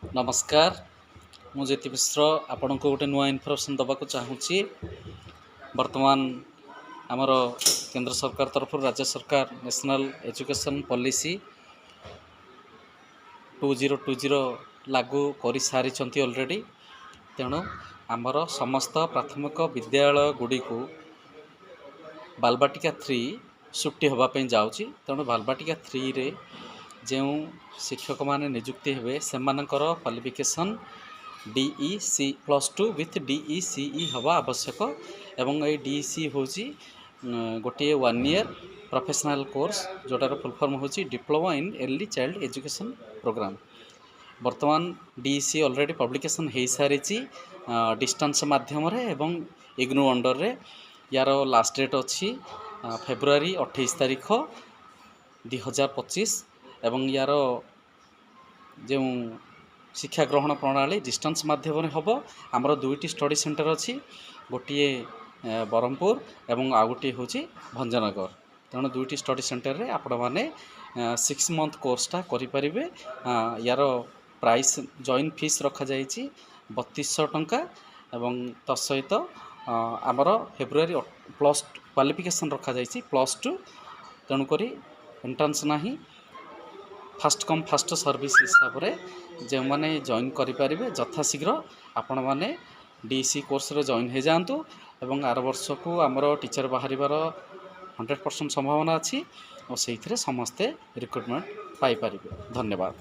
नमस्कार मु ज्योति मिश्र आपण को गोटे नुआ इनफर्मेशन दबाक चाहूँगी। वर्तमान आमर केंद्र सरकार तरफ राज्य सरकार नेशनल एजुकेशन पॉलिसी 2020 लागू कर सारी ऑलरेडी। तेणु आमर समस्त प्राथमिक विद्यालय गुड़ी को बालबाटिका 3 छुट्टी होगापी जाऊँगी। तेणु बालबाटिका 3 रे जो शिक्षक माने नियुक्ति हेबे सेमानकर क्वालिफिकेशन DEC +2 विथ DECE हवा आवश्यक एवं ये DEC होची गोटे 1 ईयर प्रोफेशनल कोर्स जोटार फुल फॉर्म होची diploma in early child education programme. वर्तमान DEC ऑलरेडी पब्लिकेशन हो सारी डिस्टेंस माध्यम एवं इग्नू अंडर रे यार लास्ट डेट अच्छी फेब्रुआरी 28 तारीख 2025 एवं यार जो शिक्षा ग्रहण प्रणाली डिस्टेंस माध्यम हम आमर दुईटी स्टडी सेंटर अच्छी गोटे ब्रह्मपुर एवं आ गोटे हूँ भंजनगर। तेणु दुईटी स्टडी सेंटर रे आपण मैंने 6 मंथ कोर्सटा करें। यार प्राइस जॉइन फीस रखा जाइए 3200 टंका एवं तसहित आमर फेब्रुआरी प्लस क्वालिफिकेशन रखा जाइए +2। तेणुक एंट्रांस नहीं फास्ट कम फास्ट सर्विस हिसाब से जो मैंने जॉइन करें यथाशीघ्र आपण मैंने DEC कोर्स रे जॉइन हो जातु एवं आर वर्ष को आमर टीचर बाहर 100% संभावना अच्छी और से समस्ते रिक्रुटमेंट पाई पारिबे। धन्यवाद।